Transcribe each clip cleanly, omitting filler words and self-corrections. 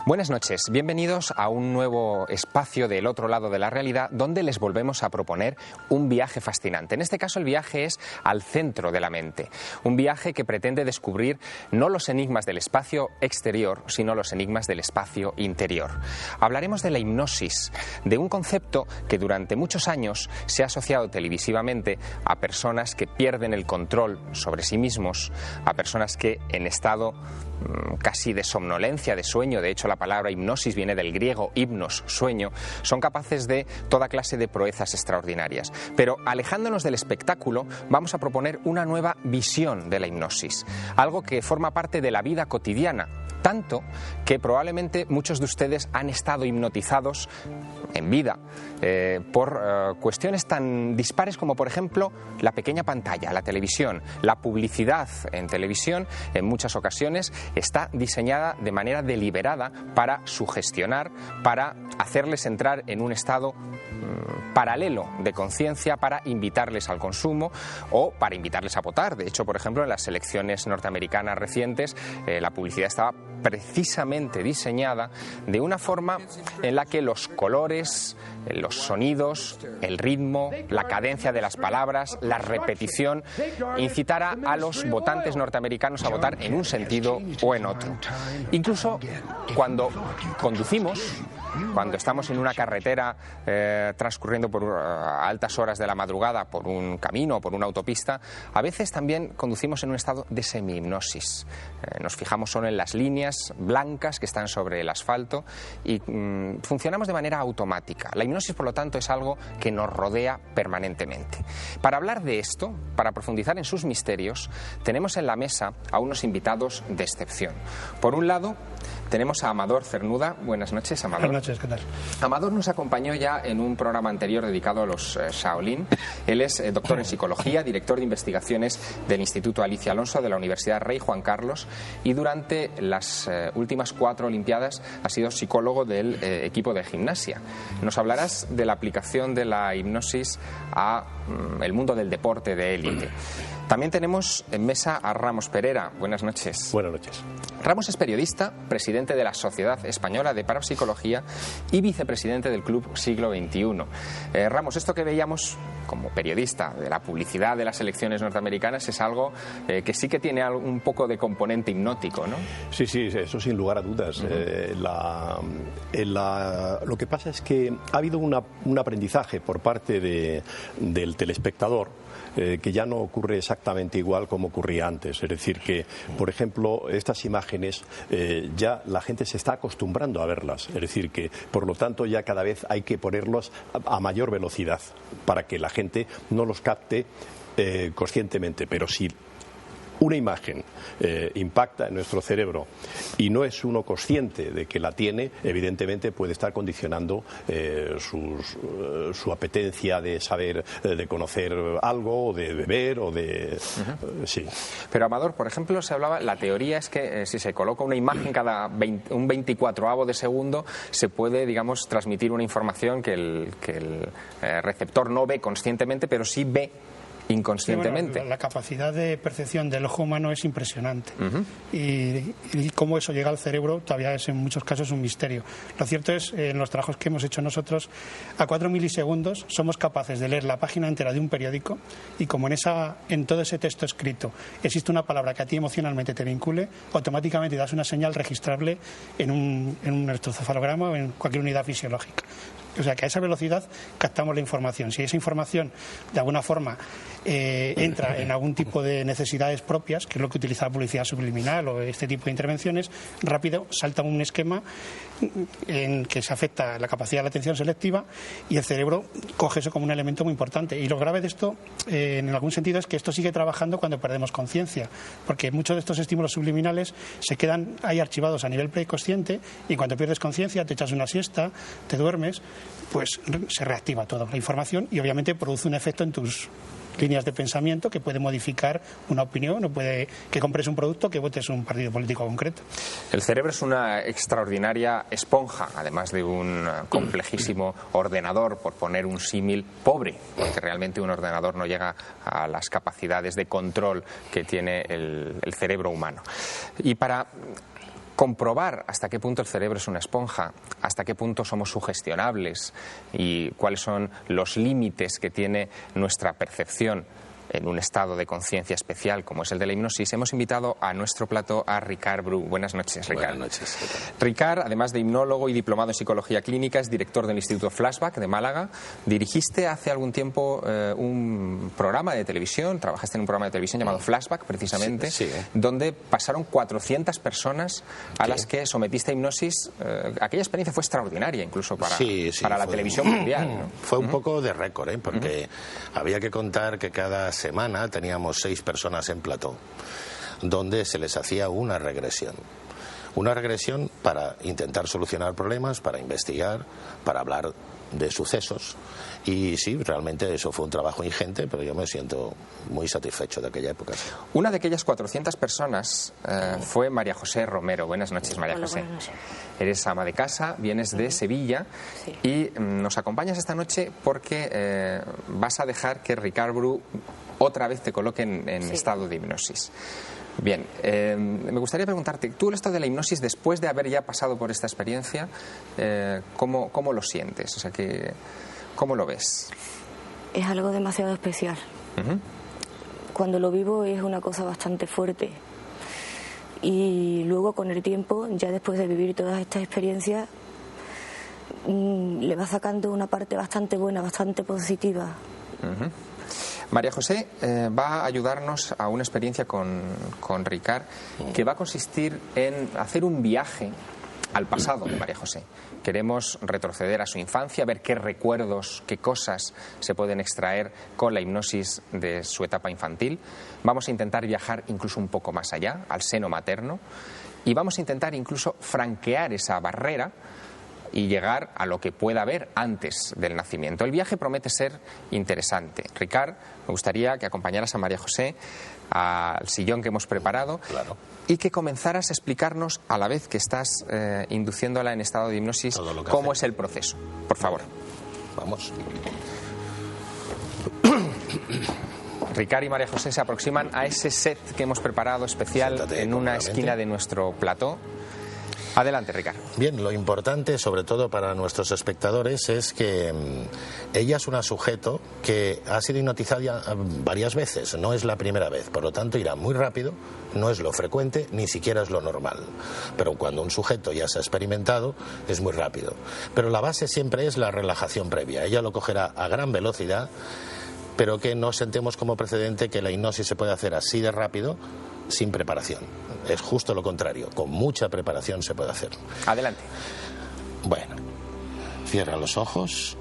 Buenas noches, bienvenidos a un nuevo espacio del otro lado de la realidad donde les volvemos a proponer un viaje fascinante. En este caso el viaje es al centro de la mente, un viaje que pretende descubrir no los enigmas del espacio exterior, sino los enigmas del espacio interior. Hablaremos de la hipnosis, de un concepto que durante muchos años se ha asociado televisivamente a personas que pierden el control sobre sí mismos, a personas que en estado casi de somnolencia, de sueño, de hecho la palabra hipnosis viene del griego hipnos, sueño, son capaces de toda clase de proezas extraordinarias. Pero alejándonos del espectáculo, vamos a proponer una nueva visión de la hipnosis, algo que forma parte de la vida cotidiana, tanto que probablemente muchos de ustedes han estado hipnotizados en vida por cuestiones tan dispares como, por ejemplo, la pequeña pantalla, la televisión. La publicidad en televisión en muchas ocasiones está diseñada de manera deliberada para sugestionar, para hacerles entrar en un estado paralelo de conciencia, para invitarles al consumo o para invitarles a votar. De hecho, por ejemplo, en las elecciones norteamericanas recientes, la publicidad estaba precisamente diseñada de una forma en la que los colores, los sonidos, el ritmo, la cadencia de las palabras, la repetición, incitara a los votantes norteamericanos a votar en un sentido o en otro. Incluso cuando conducimos, cuando estamos en una carretera transcurriendo por altas horas de la madrugada por un camino o por una autopista, a veces también conducimos en un estado de semi-hipnosis. Nos fijamos solo en las líneas blancas que están sobre el asfalto y funcionamos de manera automática. La hipnosis, por lo tanto, es algo que nos rodea permanentemente. Para hablar de esto, para profundizar en sus misterios, tenemos en la mesa a unos invitados de excepción. Por un lado, tenemos a Amador Cernuda. Buenas noches, Amador. Buenas noches, ¿qué tal? Amador nos acompañó ya en un programa anterior dedicado a los Shaolin. Él es doctor en psicología, director de investigaciones del Instituto Alicia Alonso de la Universidad Rey Juan Carlos y durante las últimas 4 Olimpiadas ha sido psicólogo del equipo de gimnasia. Nos hablarás de la aplicación de la hipnosis a el mundo del deporte de élite. También tenemos en mesa a Ramos Pereira. Buenas noches. Buenas noches. Ramos es periodista, presidente de la Sociedad Española de Parapsicología y vicepresidente del Club Siglo XXI. Ramos, esto que veíamos como periodista de la publicidad de las elecciones norteamericanas es algo que sí que tiene un poco de componente hipnótico, ¿no? Sí, eso sin lugar a dudas. Lo que pasa es que ha habido un aprendizaje por parte del telespectador que ya no ocurre exactamente igual como ocurría antes. Es decir, que, por ejemplo, estas imágenes ya la gente se está acostumbrando a verlas. Es decir, que, por lo tanto, ya cada vez hay que ponerlos a mayor velocidad para que la gente no los capte conscientemente. Pero si una imagen impacta en nuestro cerebro y no es uno consciente de que la tiene, evidentemente puede estar condicionando su apetencia de saber, de conocer algo, o de beber, o de... Sí. Pero, Amador, por ejemplo, se hablaba, la teoría es que si se coloca una imagen cada un 24avo de segundo, se puede, digamos, transmitir una información que el receptor no ve conscientemente, pero sí ve inconscientemente. Bueno, la capacidad de percepción del ojo humano es impresionante. Y cómo eso llega al cerebro todavía es en muchos casos un misterio. Lo cierto es, en los trabajos que hemos hecho nosotros, a 4 milisegundos somos capaces de leer la página entera de un periódico y como en todo ese texto escrito existe una palabra que a ti emocionalmente te vincule, automáticamente das una señal registrable en un electrocefalograma o en cualquier unidad fisiológica. O sea que a esa velocidad captamos la información. Si esa información de alguna forma entra en algún tipo de necesidades propias, que es lo que utiliza la publicidad subliminal o este tipo de intervenciones, rápido salta un esquema en que se afecta la capacidad de la atención selectiva y el cerebro coge eso como un elemento muy importante. Y lo grave de esto, en algún sentido, es que esto sigue trabajando cuando perdemos conciencia, porque muchos de estos estímulos subliminales se quedan ahí archivados a nivel preconsciente y cuando pierdes conciencia, te echas una siesta, te duermes, pues se reactiva toda la información y obviamente produce un efecto en tus líneas de pensamiento que puede modificar una opinión o puede que compres un producto, que votes un partido político concreto. El cerebro es una extraordinaria esponja, además de un complejísimo ordenador, por poner un símil pobre, porque realmente un ordenador no llega a las capacidades de control que tiene el cerebro humano. Y para comprobar hasta qué punto el cerebro es una esponja, hasta qué punto somos sugestionables y cuáles son los límites que tiene nuestra percepción en un estado de conciencia especial como es el de la hipnosis, hemos invitado a nuestro plató a Ricard Bru. Buenas noches, Ricard. Buenas noches. Ricard, además de hipnólogo y diplomado en psicología clínica, es director del Instituto Flashback de Málaga. Dirigiste hace algún tiempo un programa de televisión, trabajaste en un programa de televisión llamado Flashback, precisamente, donde pasaron 400 personas a las que sometiste a hipnosis. Aquella experiencia fue extraordinaria, incluso para la televisión mundial, ¿no? Fue un poco de récord, porque había que contar que cada semana teníamos 6 personas en plató, donde se les hacía una regresión. Una regresión para intentar solucionar problemas, para investigar, para hablar de sucesos. Y sí, realmente eso fue un trabajo ingente, pero yo me siento muy satisfecho de aquella época. Una de aquellas 400 personas fue María José Romero. Buenas noches, María José. Buenas noches. Eres ama de casa, vienes de Sevilla y nos acompañas esta noche porque vas a dejar que Ricard Bru otra vez te coloque en estado de hipnosis. Bien, me gustaría preguntarte, tú el estado de la hipnosis, después de haber ya pasado por esta experiencia, ¿cómo lo sientes? O sea, ¿cómo lo ves? Es algo demasiado especial. Cuando lo vivo es una cosa bastante fuerte. Y luego con el tiempo, ya después de vivir todas estas experiencias, le va sacando una parte bastante buena, bastante positiva. María José va a ayudarnos a una experiencia con Ricard que va a consistir en hacer un viaje al pasado de María José. Queremos retroceder a su infancia, ver qué recuerdos, qué cosas se pueden extraer con la hipnosis de su etapa infantil. Vamos a intentar viajar incluso un poco más allá, al seno materno, y vamos a intentar incluso franquear esa barrera y llegar a lo que pueda haber antes del nacimiento. El viaje promete ser interesante. Ricard, me gustaría que acompañaras a María José al sillón que hemos preparado y que comenzaras a explicarnos, a la vez que estás induciéndola en estado de hipnosis, cómo es el proceso. Por favor. Vamos. Ricard y María José se aproximan a ese set que hemos preparado especial. Siéntate, en una esquina de nuestro plató. Adelante, Ricard. Bien, lo importante, sobre todo para nuestros espectadores, es que ella es una sujeto que ha sido hipnotizada varias veces, no es la primera vez, por lo tanto irá muy rápido, no es lo frecuente, ni siquiera es lo normal. Pero cuando un sujeto ya se ha experimentado, es muy rápido. Pero la base siempre es la relajación previa. Ella lo cogerá a gran velocidad, pero que no sentemos como precedente que la hipnosis se puede hacer así de rápido, sin preparación. Es justo lo contrario, con mucha preparación se puede hacer. Adelante. Bueno, cierra los ojos.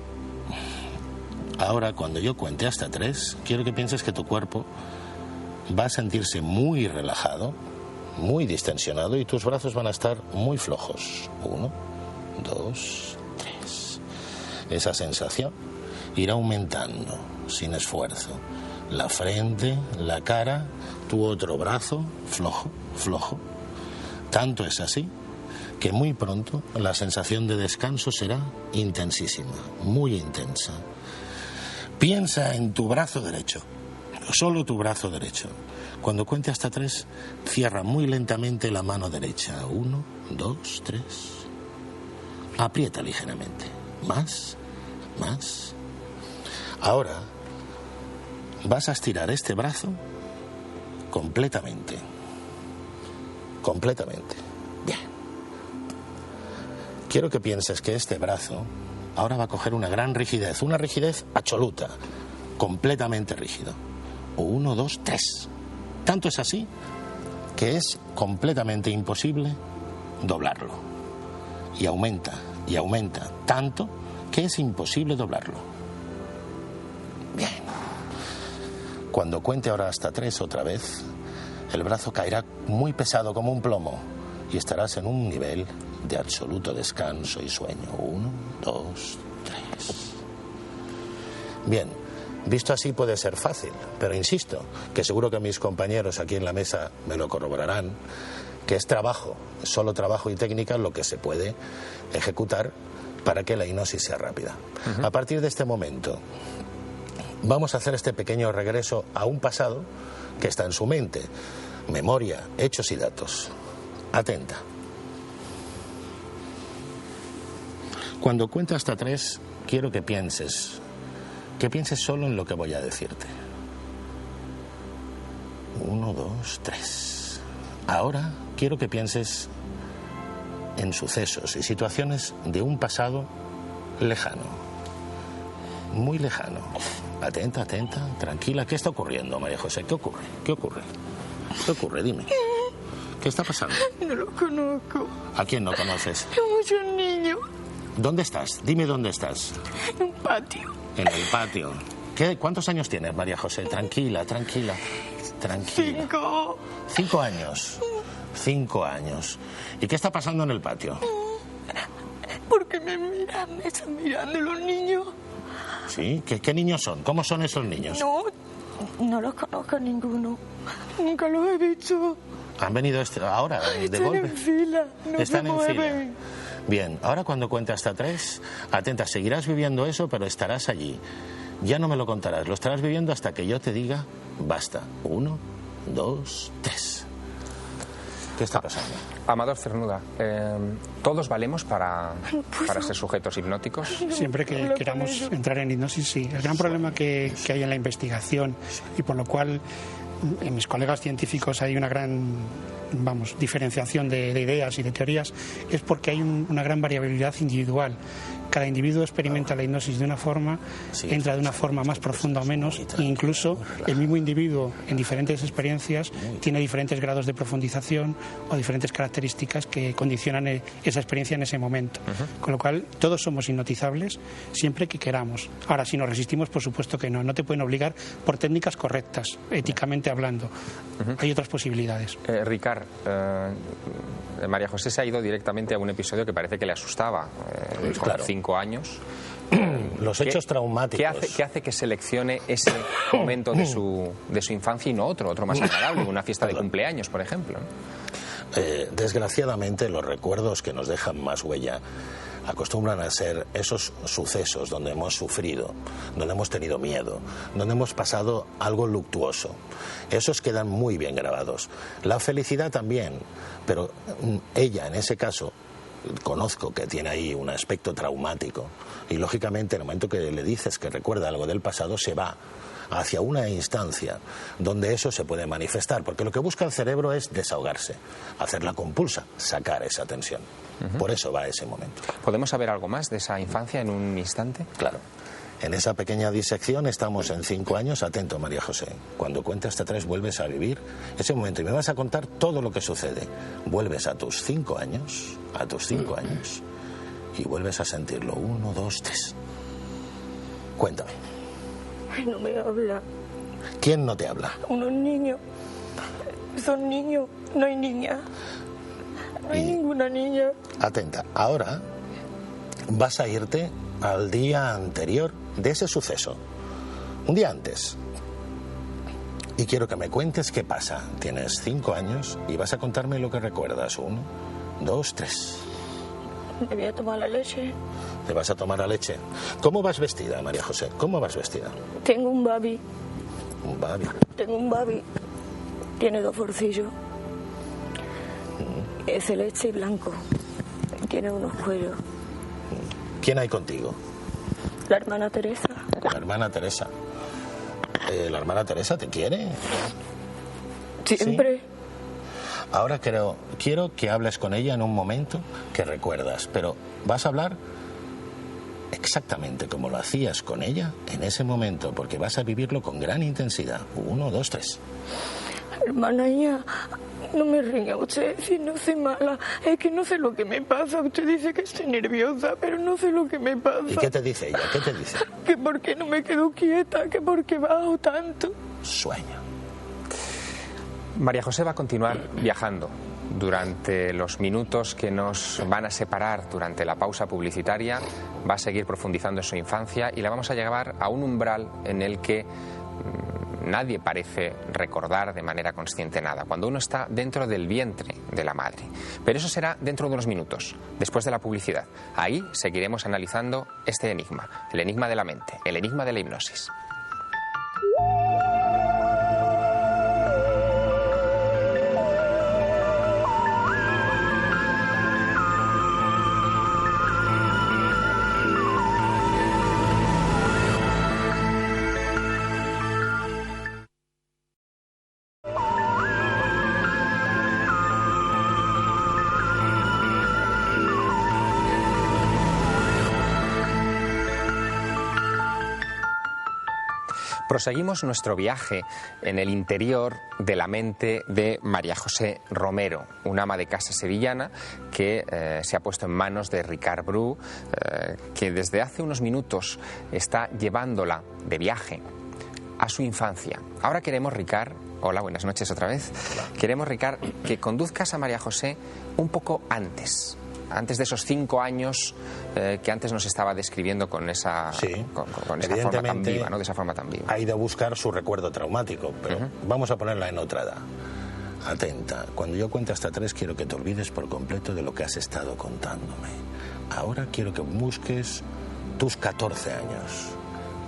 Ahora, cuando yo cuente hasta 3, quiero que pienses que tu cuerpo va a sentirse muy relajado, muy distensionado, y tus brazos van a estar muy flojos. 1, 2, 3. Esa sensación irá aumentando sin esfuerzo. La frente, la cara, tu otro brazo, flojo, flojo. Tanto es así que muy pronto la sensación de descanso será intensísima, muy intensa. Piensa en tu brazo derecho, solo tu brazo derecho. Cuando cuente hasta 3, cierra muy lentamente la mano derecha. 1, 2, 3. Aprieta ligeramente. Más, más. Ahora vas a estirar este brazo completamente. Completamente. Bien. Quiero que pienses que este brazo ahora va a coger una gran rigidez, una rigidez absoluta, completamente rígido. 1, 2, 3. Tanto es así que es completamente imposible doblarlo. Y aumenta, tanto que es imposible doblarlo. Bien. Cuando cuente ahora hasta 3 otra vez, el brazo caerá muy pesado como un plomo y estarás en un nivel de absoluto descanso y sueño. 1, 2, 3. Bien, visto así puede ser fácil, pero insisto, que seguro que mis compañeros aquí en la mesa me lo corroborarán, que es trabajo, solo trabajo y técnica lo que se puede ejecutar para que la hipnosis sea rápida. A partir de este momento vamos a hacer este pequeño regreso a un pasado que está en su mente. Memoria, hechos y datos. Atenta. Cuando cuente hasta 3, quiero que pienses solo en lo que voy a decirte. 1, 2, 3. Ahora quiero que pienses en sucesos y situaciones de un pasado lejano, muy lejano. Atenta, atenta, tranquila. ¿Qué está ocurriendo, María José? ¿Qué ocurre? ¿Qué ocurre? ¿Qué ocurre? Dime. ¿Qué está pasando? No lo conozco. ¿A quién no conoces? Es un niño. ¿Dónde estás? Dime dónde estás. En un patio. En el patio. ¿Cuántos años tienes, María José? Tranquila, tranquila. Tranquila. 5. 5 años. 5 años. ¿Y qué está pasando en el patio? Porque me están mirando los niños. ¿Sí? ¿Qué niños son? ¿Cómo son esos niños? No los conozco a ninguno. Nunca los he visto. ¿Han venido ahora de Están golpe? en fila. No Están se en fila. mueven. Bien, ahora cuando cuente hasta 3, atenta, seguirás viviendo eso, pero estarás allí. Ya no me lo contarás, lo estarás viviendo hasta que yo te diga basta. 1, 2, 3. ¿Qué está pasando? Amador Cernuda, ¿todos valemos para ser sujetos hipnóticos? Siempre que queramos entrar en hipnosis, sí. El gran problema que hay en la investigación, y por lo cual en mis colegas científicos hay una gran diferenciación de ideas y de teorías, es porque hay una gran variabilidad individual. Cada individuo experimenta la hipnosis de una forma, entra de una forma más profunda o menos, e incluso el mismo individuo en diferentes experiencias tiene diferentes grados de profundización o diferentes características que condicionan esa experiencia en ese momento. Con lo cual, todos somos hipnotizables siempre que queramos. Ahora, si nos resistimos, por supuesto que no. No te pueden obligar por técnicas correctas, éticamente hablando. Hay otras posibilidades. Ricard, María José se ha ido directamente a un episodio que parece que le asustaba. Claro. 5 años. Los hechos traumáticos. ¿Qué hace que seleccione ese momento de su infancia y no otro más agradable, una fiesta de cumpleaños, por ejemplo? Desgraciadamente, los recuerdos que nos dejan más huella acostumbran a ser esos sucesos donde hemos sufrido, donde hemos tenido miedo, donde hemos pasado algo luctuoso. Esos quedan muy bien grabados. La felicidad también, pero ella, en ese caso, conozco que tiene ahí un aspecto traumático y lógicamente en el momento que le dices que recuerda algo del pasado se va hacia una instancia donde eso se puede manifestar, porque lo que busca el cerebro es desahogarse, hacerla compulsa, sacar esa tensión. Por eso va a ese momento. ¿Podemos saber algo más de esa infancia en un instante? Claro. En esa pequeña disección estamos en 5 años. Atento, María José. Cuando cuente hasta 3 vuelves a vivir ese momento y me vas a contar todo lo que sucede. Vuelves a tus 5 años, y vuelves a sentirlo. 1, 2, 3. Cuéntame. No me habla. ¿Quién no te habla? Unos niños. Son niños, no hay niña. No hay ninguna niña. Atenta. Ahora vas a irte al día anterior de ese suceso. Un día antes. Y quiero que me cuentes qué pasa. Tienes 5 años y vas a contarme lo que recuerdas. 1, 2, 3. Me voy a tomar la leche. ¿Te vas a tomar la leche? ¿Cómo vas vestida, María José? ¿Cómo vas vestida? Tengo un babi. Un babi. Tengo un babi. Tiene 2 bolsillos. Es celeste y blanco. Tiene unos cuellos. ¿Quién hay contigo? La hermana Teresa. La hermana Teresa. ¿La hermana Teresa te quiere? Siempre. ¿Sí? Ahora quiero que hables con ella en un momento que recuerdas, pero vas a hablar exactamente como lo hacías con ella en ese momento, porque vas a vivirlo con gran intensidad. 1, 2, 3. Hermana mía, no me ringa usted si no soy mala. Es que no sé lo que me pasa. Usted dice que estoy nerviosa, pero no sé lo que me pasa. ¿Y qué te dice ella? ¿Qué te dice? Que por qué no me quedo quieta, que por qué bajo tanto. Sueña. María José va a continuar viajando durante los minutos que nos van a separar durante la pausa publicitaria. Va a seguir profundizando en su infancia y la vamos a llevar a un umbral en el que nadie parece recordar de manera consciente nada, cuando uno está dentro del vientre de la madre. Pero eso será dentro de unos minutos, después de la publicidad. Ahí seguiremos analizando este enigma, el enigma de la mente, el enigma de la hipnosis. Proseguimos nuestro viaje en el interior de la mente de María José Romero, una ama de casa sevillana que se ha puesto en manos de Ricard Bru, que desde hace unos minutos está llevándola de viaje a su infancia. Ahora queremos, Ricard, hola, buenas noches otra vez. Hola. Queremos, Ricard, que conduzcas a María José un poco antes de esos 5 años que antes nos estaba describiendo con esa, con esa forma tan viva, ¿no? De esa forma tan viva. Ha ido a buscar su recuerdo traumático, pero vamos a ponerla en otra edad. Atenta, cuando yo cuente hasta 3 quiero que te olvides por completo de lo que has estado contándome. Ahora quiero que busques tus 14 años.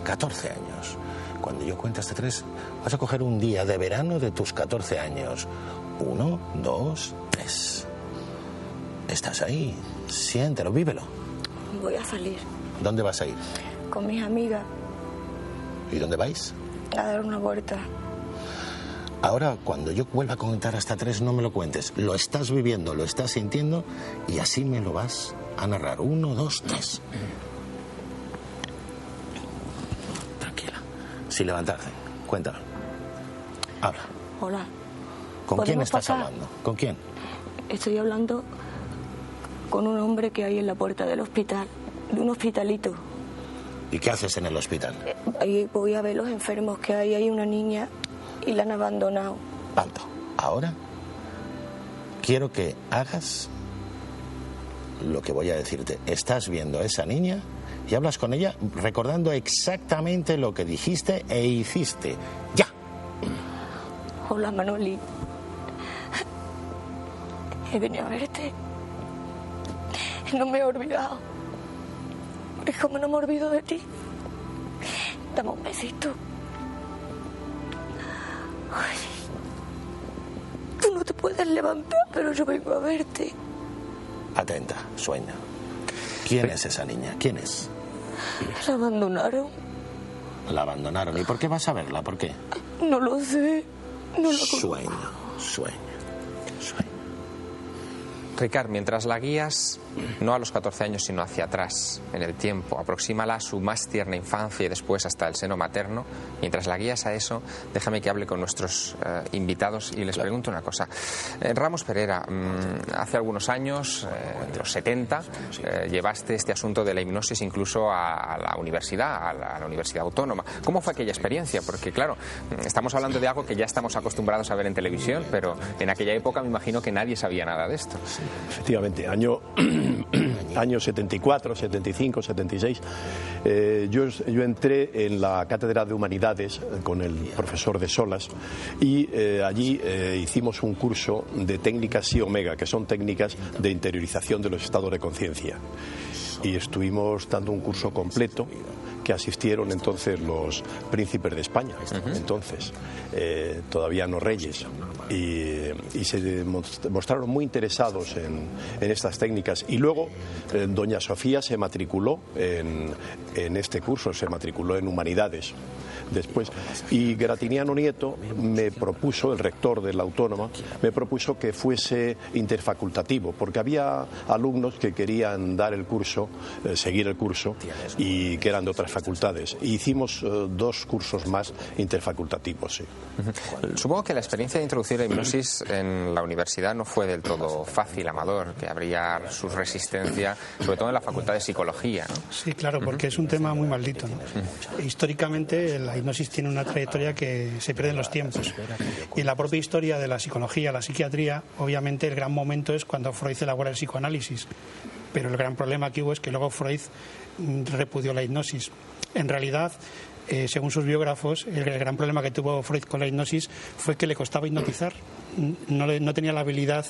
14 años. Cuando yo cuente hasta 3 vas a coger un día de verano de tus 14 años. 1, 2, 3. Estás ahí, siéntelo, vívelo. Voy a salir. ¿Dónde vas a ir? Con mis amigas. ¿Y dónde vais? A dar una vuelta. Ahora, cuando yo vuelva a contar hasta 3, no me lo cuentes. Lo estás viviendo, lo estás sintiendo y así me lo vas a narrar. 1, 2, 3. Tranquila. Sin levantarse. Cuéntame. Habla. Hola. ¿Con quién estás hablando? ¿Con quién? Estoy hablando con un hombre que hay en la puerta del hospital, de un hospitalito. ¿Y qué haces en el hospital? Ahí voy a ver los enfermos que hay una niña y la han abandonado. Alto. Ahora quiero que hagas lo que voy a decirte. Estás viendo a esa niña y hablas con ella recordando exactamente lo que dijiste e hiciste. ¡Ya! Hola, Manoli. He venido a verte. No me he olvidado. Es como no me olvido de ti. Dame un besito. Ay, tú no te puedes levantar, pero yo vengo a verte. Atenta, sueña. ¿Quién es esa niña? ¿Quién es? La abandonaron. La abandonaron. ¿Y por qué vas a verla? ¿Por qué? No lo sé. No lo conozco. Sueña. Ricard, mientras la guías, no a los 14 años, sino hacia atrás, en el tiempo, aproxímala a su más tierna infancia y después hasta el seno materno. Mientras la guías a eso, déjame que hable con nuestros invitados y les pregunto una cosa. Ramos Pereira, hace algunos años, en los 70, llevaste este asunto de la hipnosis incluso a la universidad, a la Universidad Autónoma. ¿Cómo fue aquella experiencia? Porque, claro, estamos hablando de algo que ya estamos acostumbrados a ver en televisión, pero en aquella época me imagino que nadie sabía nada de esto. Sí. Efectivamente, año 74, 75, 76, yo entré en la Cátedra de Humanidades con el profesor de Solas y allí hicimos un curso de técnicas Psi Omega, que son técnicas de interiorización de los estados de conciencia. Y estuvimos dando un curso completo que asistieron entonces los príncipes de España, entonces, todavía no reyes, y se mostraron muy interesados en estas técnicas. Y luego doña Sofía se matriculó en este curso, se matriculó en Humanidades después, y Gratiniano Nieto me propuso, el rector de la Autónoma, me propuso que fuese interfacultativo, porque había alumnos que querían dar el curso, seguir el curso, y que eran de otras facultades. E hicimos 2 cursos más interfacultativos, sí. Supongo que la experiencia de introducir la hipnosis en la universidad no fue del todo fácil, Amador, que habría su resistencia, sobre todo en la Facultad de Psicología, ¿no? Sí, claro, porque es un tema muy maldito, ¿no? Históricamente la hipnosis tiene una trayectoria que se pierde en los tiempos. Y en la propia historia de la psicología, la psiquiatría, obviamente el gran momento es cuando Freud elabora el psicoanálisis. Pero el gran problema que hubo es que luego Freud repudió la hipnosis. En realidad, según sus biógrafos, el gran problema que tuvo Freud con la hipnosis fue que le costaba hipnotizar. No tenía la habilidad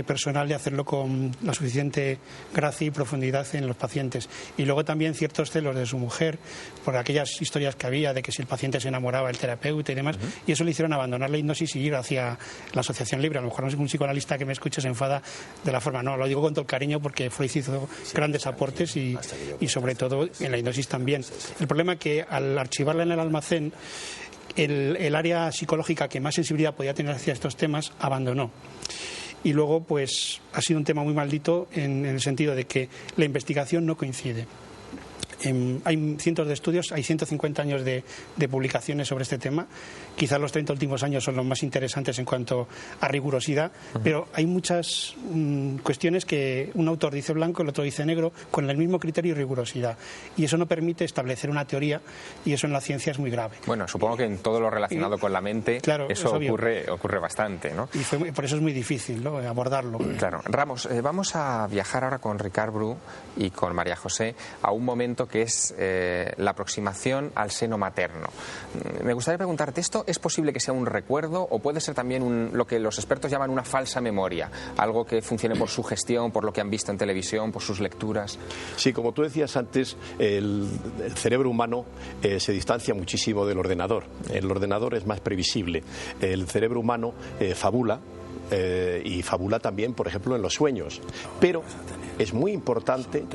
personal de hacerlo con la suficiente gracia y profundidad en los pacientes. Y luego también ciertos celos de su mujer por aquellas historias que había de que si el paciente se enamoraba del terapeuta y demás, y eso le hicieron abandonar la hipnosis y ir hacia la asociación libre. A lo mejor no es un psicoanalista que me escuche se enfada de la forma, no, lo digo con todo el cariño porque Freud hizo grandes aportes y sobre todo en la hipnosis también. El problema es que al archivarla en el almacén, el área psicológica que más sensibilidad podía tener hacia estos temas abandonó. Y luego, pues, ha sido un tema muy maldito en el sentido de que la investigación no coincide. Hay cientos de estudios, hay 150 años de publicaciones sobre este tema. Quizás los 30 últimos años son los más interesantes en cuanto a rigurosidad, pero hay muchas cuestiones que un autor dice blanco, el otro dice negro, con el mismo criterio y rigurosidad. Y eso no permite establecer una teoría, y eso en la ciencia es muy grave. Bueno, supongo que en todo lo relacionado con la mente, claro, eso ocurre bastante, ¿no? Y por eso es muy difícil, ¿no?, abordarlo. Claro. Ramos, vamos a viajar ahora con Ricard Bru y con María José a un momento que es la aproximación al seno materno. Me gustaría preguntarte, ¿esto es posible que sea un recuerdo o puede ser también lo que los expertos llaman una falsa memoria? Algo que funcione por su gestión, por lo que han visto en televisión, por sus lecturas. Sí, como tú decías antes, el cerebro humano se distancia muchísimo del ordenador. El ordenador es más previsible. El cerebro humano fabula. Y fabula también, por ejemplo, en los sueños. Pero es muy importante,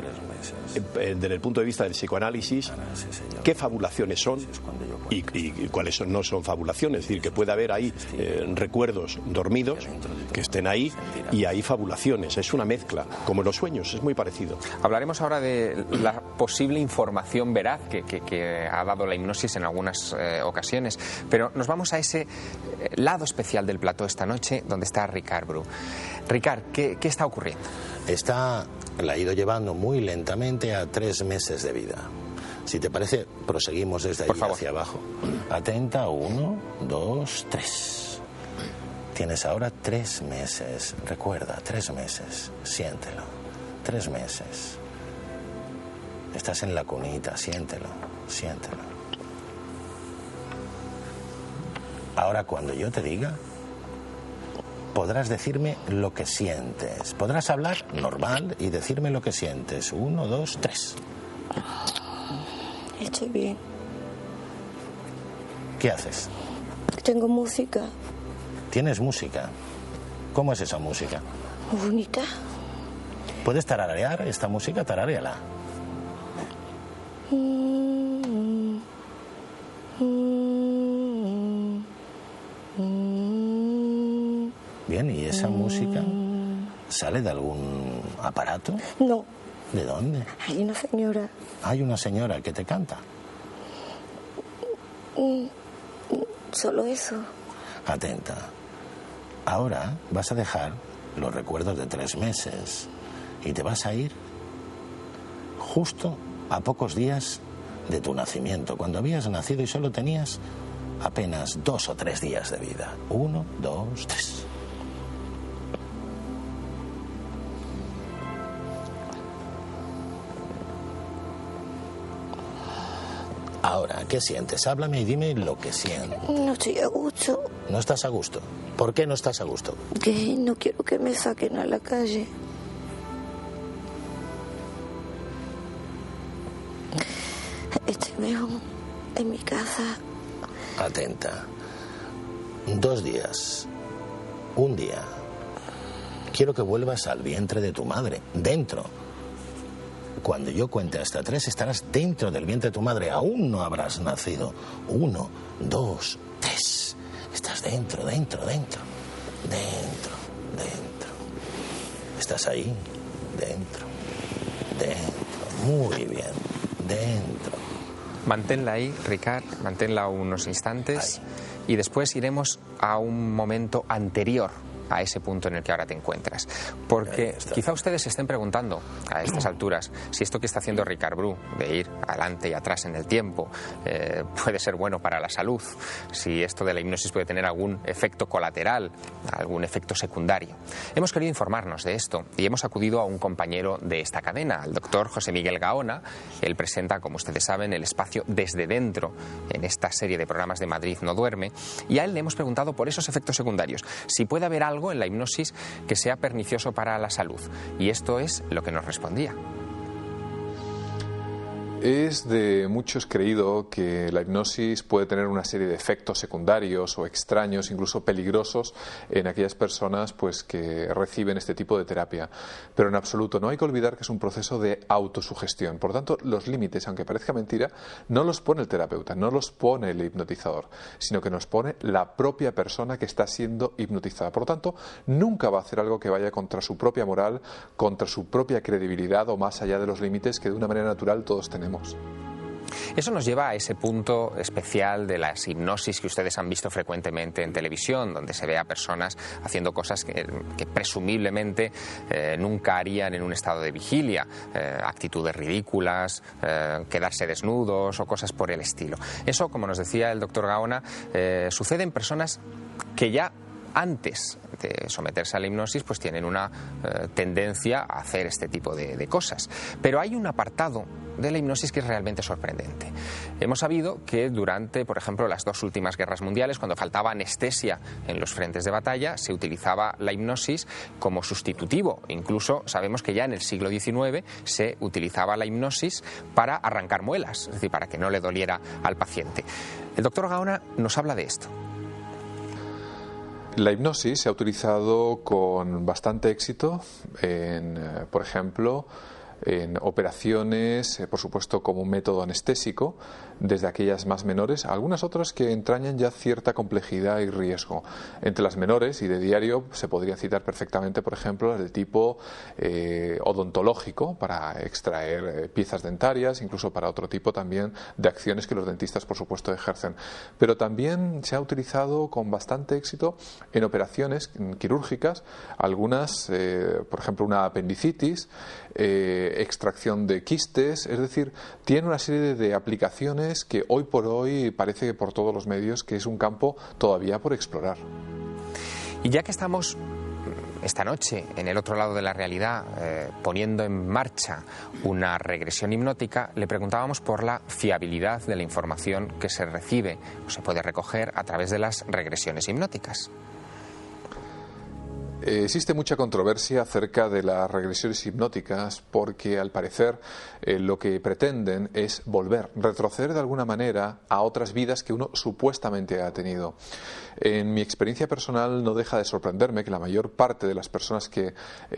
desde el punto de vista del psicoanálisis, qué fabulaciones son y cuáles no son fabulaciones. Es decir, que puede haber ahí recuerdos dormidos que estén ahí y hay fabulaciones. Es una mezcla, como en los sueños, es muy parecido. Hablaremos ahora de la posible información veraz que ha dado la hipnosis en algunas ocasiones, pero nos vamos a ese lado especial del plató esta noche, donde está Ricard Bru. Ricard, ¿qué está ocurriendo? La ha ido llevando muy lentamente a 3 meses de vida. Si te parece, proseguimos desde allí hacia abajo. Atenta, 1, 2, 3. Tienes ahora 3 meses. Recuerda, 3 meses. Siéntelo. 3 meses. Estás en la cunita, siéntelo, siéntelo. Ahora, cuando yo te diga, podrás decirme lo que sientes. Podrás hablar normal y decirme lo que sientes. 1, 2, 3. Estoy bien. ¿Qué haces? Tengo música. ¿Tienes música? ¿Cómo es esa música? Muy bonita. ¿Puedes tararear esta música? Tararéala. Bien, ¿y esa música sale de algún aparato? No. ¿De dónde? Hay una señora. Hay una señora que te canta. Solo eso. Atenta. Ahora vas a dejar los recuerdos de 3 meses y te vas a ir justo a pocos días de tu nacimiento, cuando habías nacido y solo tenías apenas 2 o 3 días de vida. 1, 2, 3. Ahora, ¿qué sientes? Háblame y dime lo que sientes. No estoy a gusto. ¿No estás a gusto? ¿Por qué no estás a gusto? Que no quiero que me saquen a la calle. Estoy mejor en mi casa. Atenta. 2 días. 1 día. Quiero que vuelvas al vientre de tu madre. Dentro. Cuando yo cuente hasta 3 estarás dentro del vientre de tu madre. Aún no habrás nacido. 1, 2, 3. Estás dentro, dentro, dentro. Dentro, dentro. ¿Estás ahí? Dentro. Dentro. Muy bien. Dentro. Manténla ahí, Ricard, manténla unos instantes y después iremos a un momento anterior a ese punto en el que ahora te encuentras. Porque quizá ustedes se estén preguntando a estas alturas si esto que está haciendo Ricard Bru, de ir adelante y atrás en el tiempo, puede ser bueno para la salud, si esto de la hipnosis puede tener algún efecto colateral, algún efecto secundario. Hemos querido informarnos de esto y hemos acudido a un compañero de esta cadena, al doctor José Miguel Gaona. Él presenta, como ustedes saben, el espacio Desde Dentro en esta serie de programas de Madrid no duerme, y a él le hemos preguntado por esos efectos secundarios, si puede haber algo en la hipnosis que sea pernicioso para la salud, y esto es lo que nos respondía. Es de muchos creído que la hipnosis puede tener una serie de efectos secundarios o extraños, incluso peligrosos, en aquellas personas pues que reciben este tipo de terapia. Pero en absoluto, no hay que olvidar que es un proceso de autosugestión. Por tanto, los límites, aunque parezca mentira, no los pone el terapeuta, no los pone el hipnotizador, sino que nos pone la propia persona que está siendo hipnotizada. Por lo tanto, nunca va a hacer algo que vaya contra su propia moral, contra su propia credibilidad o más allá de los límites que de una manera natural todos tenemos. tenemos. Eso nos lleva a ese punto especial de las hipnosis que ustedes han visto frecuentemente en televisión, donde se ve a personas haciendo cosas que presumiblemente nunca harían en un estado de vigilia, actitudes ridículas, quedarse desnudos o cosas por el estilo. Eso, como nos decía el doctor Gaona, sucede en personas que ya antes de someterse a la hipnosis pues tienen una tendencia a hacer este tipo de cosas. Pero hay un apartado de la hipnosis que es realmente sorprendente. Hemos sabido que durante, por ejemplo, las 2 últimas guerras mundiales, cuando faltaba anestesia en los frentes de batalla, se utilizaba la hipnosis como sustitutivo. Incluso sabemos que ya en el siglo XIX se utilizaba la hipnosis para arrancar muelas, es decir, para que no le doliera al paciente. El doctor Gaona nos habla de esto. La hipnosis se ha utilizado con bastante éxito por ejemplo, en operaciones, por supuesto, como un método anestésico, desde aquellas más menores, algunas otras que entrañan ya cierta complejidad y riesgo. Entre las menores y de diario se podrían citar perfectamente, por ejemplo, las del tipo odontológico, para extraer piezas dentarias, incluso para otro tipo también de acciones que los dentistas, por supuesto, ejercen. Pero también se ha utilizado con bastante éxito en operaciones quirúrgicas, algunas, por ejemplo, una apendicitis, extracción de quistes, es decir, tiene una serie de aplicaciones que hoy por hoy parece por todos los medios que es un campo todavía por explorar. Y ya que estamos esta noche en el otro lado de la realidad poniendo en marcha una regresión hipnótica, le preguntábamos por la fiabilidad de la información que se recibe o se puede recoger a través de las regresiones hipnóticas. Existe mucha controversia acerca de las regresiones hipnóticas porque, al parecer, lo que pretenden es retroceder de alguna manera a otras vidas que uno supuestamente ha tenido. En mi experiencia personal no deja de sorprenderme que la mayor parte de las personas que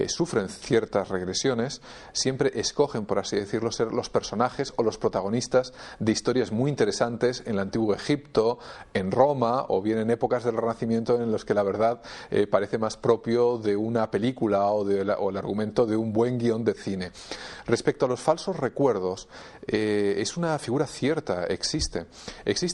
sufren ciertas regresiones siempre escogen, por así decirlo, ser los personajes o los protagonistas de historias muy interesantes en el antiguo Egipto, en Roma o bien en épocas del Renacimiento en los que la verdad parece más propio de una película o el argumento de un buen guión de cine. Respecto a los falsos recuerdos, es una figura cierta, existe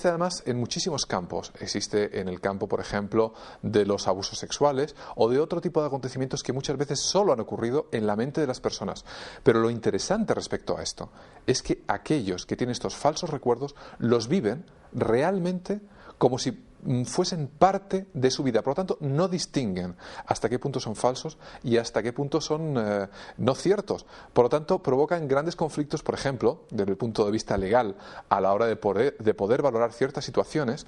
además en muchísimos campos. Existe en el campo, por ejemplo, de los abusos sexuales o de otro tipo de acontecimientos que muchas veces solo han ocurrido en la mente de las personas. Pero lo interesante respecto a esto es que aquellos que tienen estos falsos recuerdos los viven realmente como si fuesen parte de su vida. Por lo tanto, no distinguen hasta qué punto son falsos y hasta qué punto son no ciertos. Por lo tanto, provocan grandes conflictos, por ejemplo, desde el punto de vista legal, a la hora de poder valorar ciertas situaciones.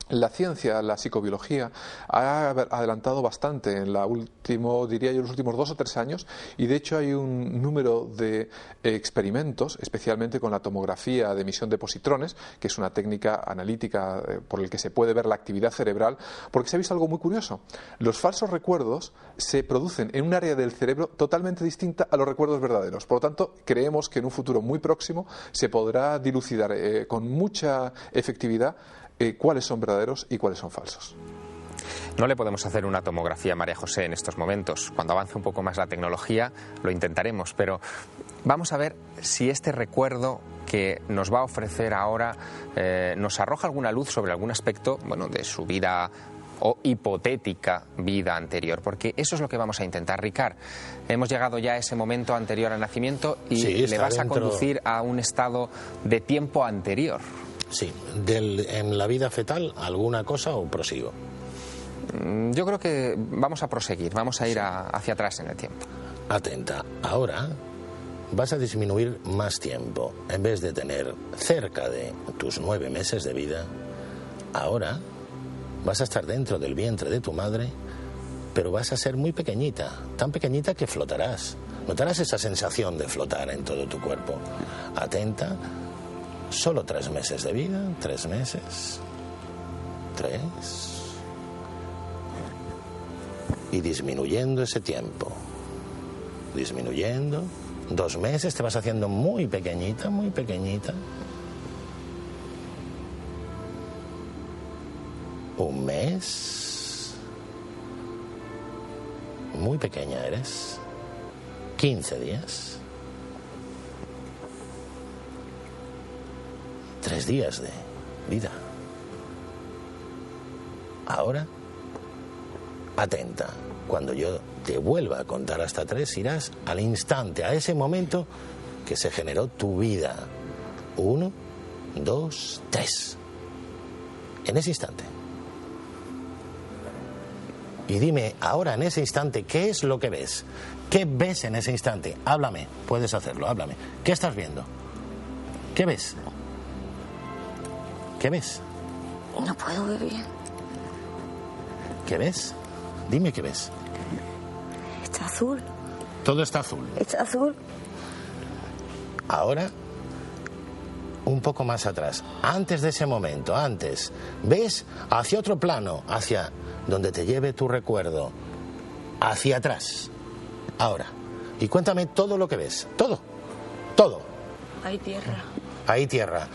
La ciencia, la psicobiología, ha adelantado bastante en los últimos 2 o 3 años, y de hecho hay un número de experimentos, especialmente con la tomografía de emisión de positrones, que es una técnica analítica por el que se puede ver la actividad cerebral, porque se ha visto algo muy curioso. Los falsos recuerdos se producen en un área del cerebro totalmente distinta a los recuerdos verdaderos. Por lo tanto, creemos que en un futuro muy próximo se podrá dilucidar con mucha efectividad cuáles son verdaderos y cuáles son falsos. No le podemos hacer una tomografía a María José en estos momentos. Cuando avance un poco más la tecnología lo intentaremos, pero vamos a ver si este recuerdo que nos va a ofrecer ahora nos arroja alguna luz sobre algún aspecto, de su vida o hipotética vida anterior, porque eso es lo que vamos a intentar, Ricard. Hemos llegado ya a ese momento anterior al nacimiento y sí, le vas a conducir a un estado de tiempo anterior. Sí, en la vida fetal, ¿alguna cosa o prosigo? Yo creo que vamos a proseguir, vamos a ir hacia atrás en el tiempo. Atenta, ahora vas a disminuir más tiempo. En vez de tener cerca de tus 9 meses de vida, ahora vas a estar dentro del vientre de tu madre, pero vas a ser muy pequeñita, tan pequeñita que flotarás. Notarás esa sensación de flotar en todo tu cuerpo. Atenta. Solo 3 meses de vida, 3 meses, 3, y disminuyendo ese tiempo, disminuyendo, 2 meses, te vas haciendo muy pequeñita, 1 mes, muy pequeña eres, 15 días, 3 días de vida. Ahora, atenta. Cuando yo te vuelva a contar hasta 3, irás al instante, a ese momento que se generó tu vida. 1, 2, 3. En ese instante. Y dime ahora, en ese instante, ¿qué es lo que ves? ¿Qué ves en ese instante? Háblame, puedes hacerlo, háblame. ¿Qué estás viendo? ¿Qué ves? ¿Qué ves? No puedo ver bien. ¿Qué ves? Dime qué ves. Está azul. Todo está azul. Está azul. Ahora, un poco más atrás, antes de ese momento, antes, ves hacia otro plano, hacia donde te lleve tu recuerdo, hacia atrás, ahora. Y cuéntame todo lo que ves, todo, todo. Hay tierra. Hay tierra.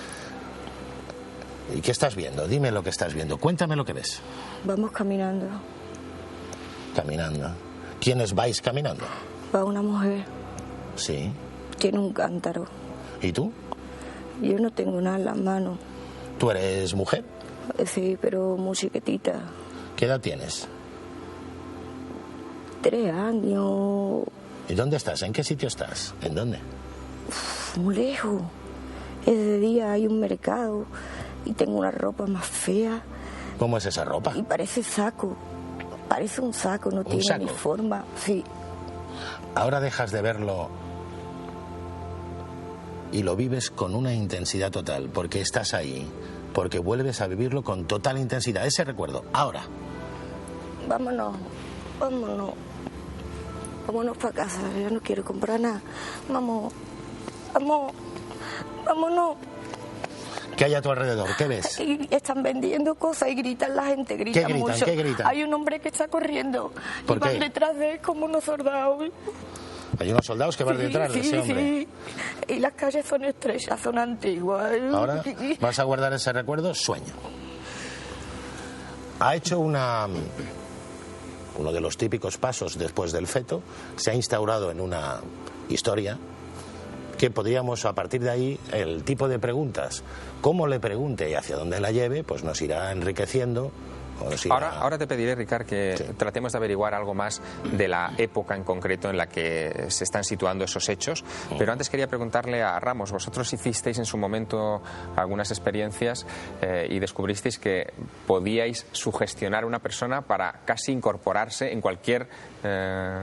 ¿Y qué estás viendo? Dime lo que estás viendo, cuéntame lo que ves. Vamos caminando. Caminando. ¿Quiénes vais caminando? Va una mujer. Sí. Tiene un cántaro. ¿Y tú? Yo no tengo nada en las manos. ¿Tú eres mujer? Sí, pero muy chiquitita. ¿Qué edad tienes? 3 años. ¿Y dónde estás? ¿En qué sitio estás? ¿En dónde? Muy lejos. Es de día, hay un mercado y tengo una ropa más fea. ¿Cómo es esa ropa? Y parece saco. Parece un saco, no tiene saco? ni forma. Sí. Ahora dejas de verlo y lo vives con una intensidad total, porque estás ahí, porque vuelves a vivirlo con total intensidad, ese recuerdo. Ahora. Vámonos, vámonos. Vámonos para casa, yo no quiero comprar nada. Vamos, vamos, vámonos. ¿Qué hay a tu alrededor? ¿Qué ves? Y están vendiendo cosas y gritan la gente, gritan ¿Qué gritan? mucho. ¿Qué gritan? Hay un hombre que está corriendo. ¿Por y van qué? detrás de él como unos soldados. Hay unos soldados que van Sí, detrás de ese hombre. Sí. Y las calles son estrechas, son antiguas. Ahora vas a guardar ese recuerdo, sueño. Ha hecho uno de los típicos pasos después del feto, se ha instaurado en una historia que podríamos, a partir de ahí, el tipo de preguntas, cómo le pregunte y hacia dónde la lleve, pues nos irá enriqueciendo. Ahora te pediré, Ricard, que tratemos de averiguar algo más de la época en concreto en la que se están situando esos hechos, pero antes quería preguntarle a Ramos, vosotros hicisteis en su momento algunas experiencias y descubristeis que podíais sugestionar a una persona para casi incorporarse en cualquier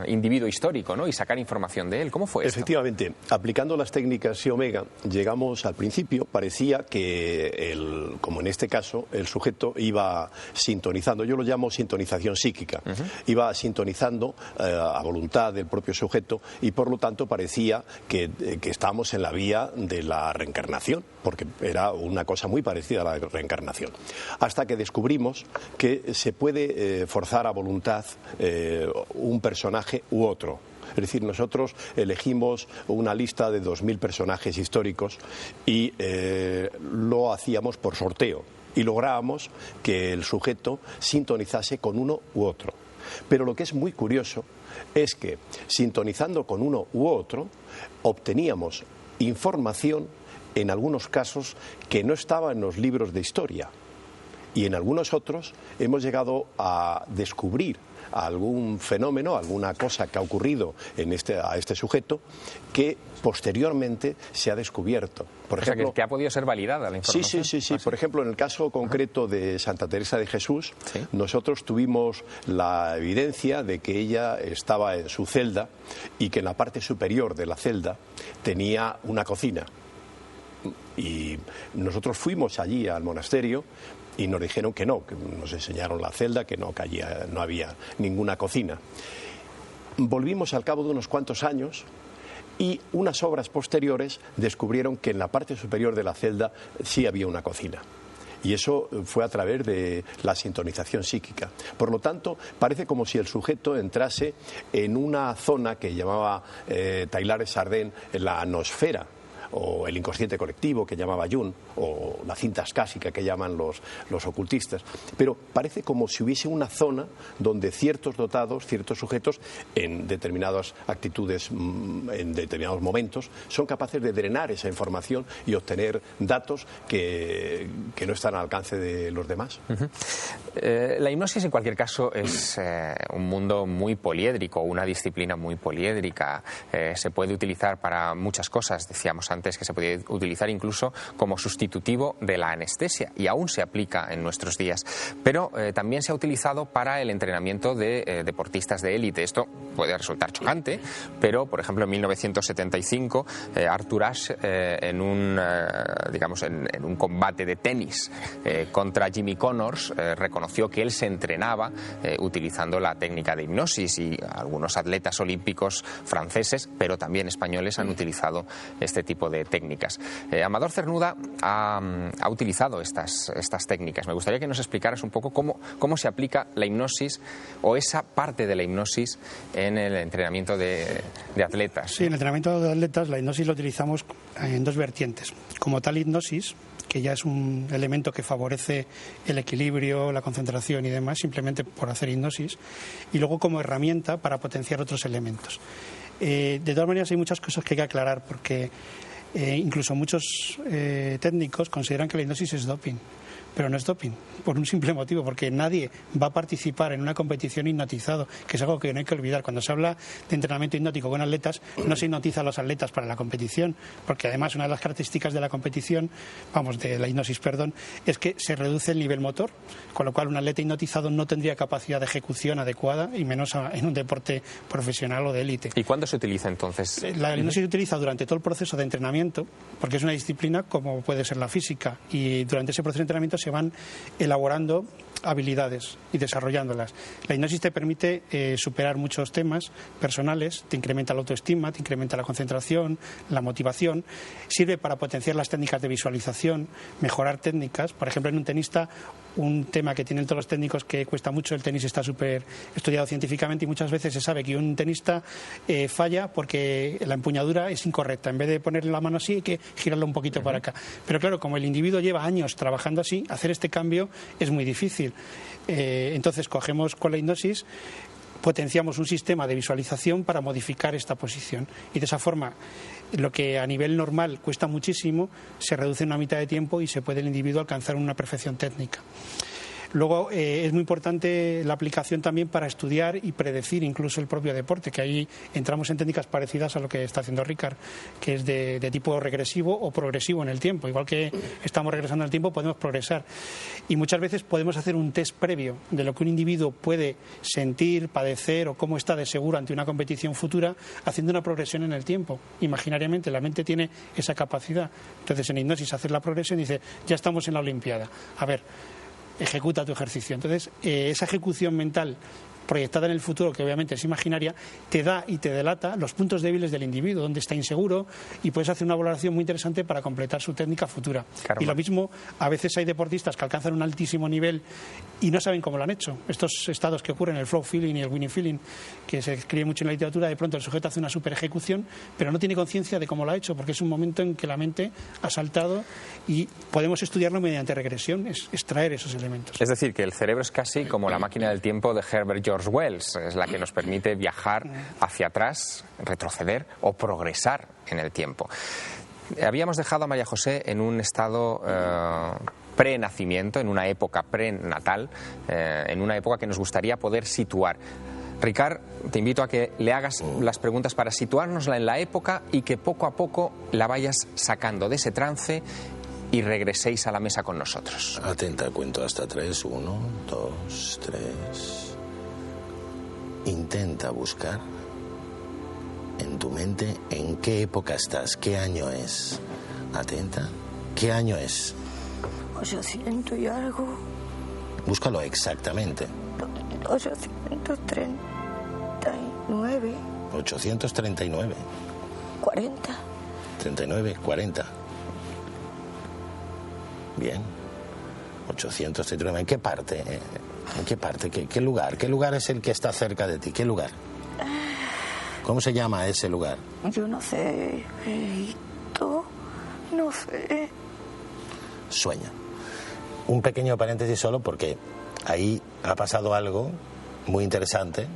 individuo histórico, ¿no? Y sacar información de él. ¿Cómo fue esto? Efectivamente, aplicando las técnicas Psi Omega, llegamos al principio, parecía que, como en este caso, el sujeto iba sintonizando, yo lo llamo sintonización psíquica, iba sintonizando a voluntad del propio sujeto y por lo tanto parecía que estábamos en la vía de la reencarnación, porque era una cosa muy parecida a la reencarnación. Hasta que descubrimos que se puede forzar a voluntad un personaje u otro. Es decir, nosotros elegimos una lista de 2000 personajes históricos y lo hacíamos por sorteo y lográbamos que el sujeto sintonizase con uno u otro. Pero lo que es muy curioso es que sintonizando con uno u otro obteníamos información en algunos casos que no estaba en los libros de historia y en algunos otros hemos llegado a descubrir algún fenómeno, alguna cosa que ha ocurrido a este sujeto que posteriormente se ha descubierto. Por ejemplo, que ha podido ser validada la información. Sí. Por ejemplo, en el caso concreto de Santa Teresa de Jesús, nosotros tuvimos la evidencia de que ella estaba en su celda y que en la parte superior de la celda tenía una cocina. Y nosotros fuimos allí al monasterio y nos dijeron que no, que nos enseñaron la celda, que no había ninguna cocina. Volvimos al cabo de unos cuantos años y unas obras posteriores descubrieron que en la parte superior de la celda sí había una cocina. Y eso fue a través de la sintonización psíquica. Por lo tanto, parece como si el sujeto entrase en una zona que llamaba Taylor Sardén la anosfera, o el inconsciente colectivo que llamaba Jung, o la cinta ascásica que llaman los ocultistas. Pero parece como si hubiese una zona donde ciertos dotados, ciertos sujetos, en determinadas actitudes, en determinados momentos, son capaces de drenar esa información y obtener datos que no están al alcance de los demás. La hipnosis, en cualquier caso, es un mundo muy poliédrico, una disciplina muy poliédrica. Se puede utilizar para muchas cosas. Decíamos antes que se podía utilizar incluso como sustitutivo de la anestesia, y aún se aplica en nuestros días. Pero también se ha utilizado para el entrenamiento de deportistas de élite. Esto puede resultar chocante, pero, por ejemplo, en 1975, Arthur Ashe, en un combate de tenis contra Jimmy Connors, reconoció que él se entrenaba utilizando la técnica de hipnosis, y algunos atletas olímpicos franceses, pero también españoles, han utilizado este tipo de técnicas. Amador Cernuda ha utilizado estas técnicas. Me gustaría que nos explicaras un poco cómo se aplica la hipnosis, o esa parte de la hipnosis, en el entrenamiento de atletas. Sí, en el entrenamiento de atletas la hipnosis la utilizamos en dos vertientes. Como tal hipnosis, que ya es un elemento que favorece el equilibrio, la concentración y demás, simplemente por hacer hipnosis, y luego como herramienta para potenciar otros elementos. De todas maneras, hay muchas cosas que hay que aclarar, porque incluso muchos técnicos consideran que la hipnosis es doping. Pero no es doping, por un simple motivo, porque nadie va a participar en una competición hipnotizado, que es algo que no hay que olvidar. Cuando se habla de entrenamiento hipnótico con atletas, no se hipnotiza a los atletas para la competición, porque además una de las características de la competición, de la hipnosis, es que se reduce el nivel motor, con lo cual un atleta hipnotizado no tendría capacidad de ejecución adecuada, y menos en un deporte profesional o de élite. ¿Y cuándo se utiliza entonces? La hipnosis se utiliza durante todo el proceso de entrenamiento, porque es una disciplina como puede ser la física, y durante ese proceso de entrenamiento se van elaborando habilidades y desarrollándolas. La hipnosis te permite superar muchos temas personales, te incrementa la autoestima, te incrementa la concentración, la motivación, sirve para potenciar las técnicas de visualización, mejorar técnicas. Por ejemplo, en un tenista, un tema que tienen todos los técnicos que cuesta mucho, el tenis está súper estudiado científicamente, y muchas veces se sabe que un tenista falla porque la empuñadura es incorrecta. En vez de ponerle la mano así, hay que girarla un poquito para acá. Pero claro, como el individuo lleva años trabajando así, hacer este cambio es muy difícil. Entonces cogemos con la hipnosis, potenciamos un sistema de visualización para modificar esta posición, y de esa forma lo que a nivel normal cuesta muchísimo se reduce en una mitad de tiempo y se puede el individuo alcanzar una perfección técnica. Luego es muy importante la aplicación también para estudiar y predecir incluso el propio deporte, que ahí entramos en técnicas parecidas a lo que está haciendo Ricard, que es de tipo regresivo o progresivo en el tiempo. Igual que estamos regresando en el tiempo, podemos progresar. Y muchas veces podemos hacer un test previo de lo que un individuo puede sentir, padecer o cómo está de seguro ante una competición futura, haciendo una progresión en el tiempo. Imaginariamente la mente tiene esa capacidad. Entonces en hipnosis hacer la progresión y dice, ya estamos en la Olimpiada. A ver, ejecuta tu ejercicio. Entonces, esa ejecución mental proyectada en el futuro, que obviamente es imaginaria, te da y te delata los puntos débiles del individuo, donde está inseguro, y puedes hacer una valoración muy interesante para completar su técnica futura. Caramba. Y lo mismo, a veces hay deportistas que alcanzan un altísimo nivel y no saben cómo lo han hecho. Estos estados que ocurren, el flow feeling y el winning feeling, que se escribe mucho en la literatura, de pronto el sujeto hace una super ejecución, pero no tiene conciencia de cómo lo ha hecho, porque es un momento en que la mente ha saltado, y podemos estudiarlo mediante regresión, es extraer esos elementos. Es decir, que el cerebro es casi como la máquina del tiempo de Herbert George Wells, es la que nos permite viajar hacia atrás, retroceder o progresar en el tiempo. Habíamos dejado a María José en un estado pre-nacimiento, en una época prenatal, en una época que nos gustaría poder situar. Ricard, te invito a que le hagas las preguntas para situárnosla en la época y que poco a poco la vayas sacando de ese trance y regreséis a la mesa con nosotros. Atenta, cuento hasta 3. 1, 2, 3... Intenta buscar en tu mente en qué época estás, qué año es. Atenta, ¿qué año es? 800 y algo. Búscalo exactamente. 839. 839. 40. 39, 40. Bien. 839. ¿En qué parte? ¿En qué parte? ¿Qué lugar? ¿Qué lugar es el que está cerca de ti? ¿Qué lugar? ¿Cómo se llama ese lugar? Yo no sé. Egipto. No sé. Sueña. Un pequeño paréntesis solo porque ahí ha pasado algo muy interesante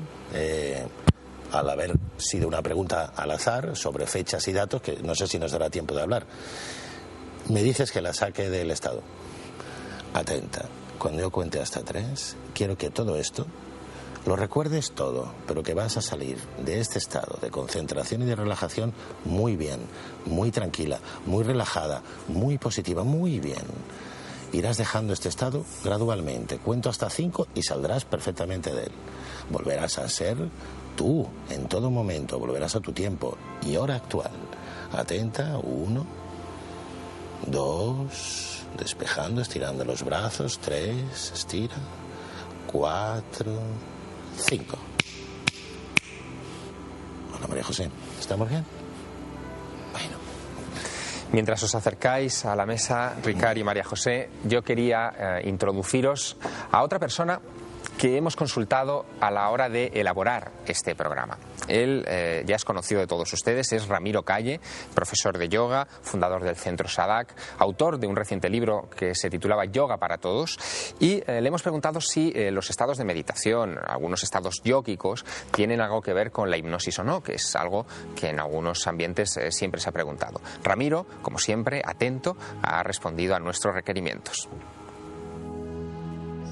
al haber sido una pregunta al azar sobre fechas y datos que no sé si nos dará tiempo de hablar. Me dices que la saque del estado. Atenta, cuando yo cuente hasta 3, quiero que todo esto lo recuerdes todo, pero que vas a salir de este estado de concentración y de relajación muy bien, muy tranquila, muy relajada, muy positiva, muy bien. Irás dejando este estado gradualmente. Cuento hasta 5 y saldrás perfectamente de él. Volverás a ser tú en todo momento, volverás a tu tiempo y hora actual. Atenta, 1, 2, despejando, estirando los brazos, 3, estira, 4, 5. Hola María José, ¿estamos bien? Bueno. Mientras os acercáis a la mesa, Ricard y María José, yo quería introduciros a otra persona que hemos consultado a la hora de elaborar este programa. Él ya es conocido de todos ustedes, es Ramiro Calle, profesor de yoga, fundador del Centro Sadhak, autor de un reciente libro que se titulaba Yoga para Todos, y le hemos preguntado si los estados de meditación, algunos estados yógicos, tienen algo que ver con la hipnosis o no, que es algo que en algunos ambientes siempre se ha preguntado. Ramiro, como siempre, atento, ha respondido a nuestros requerimientos.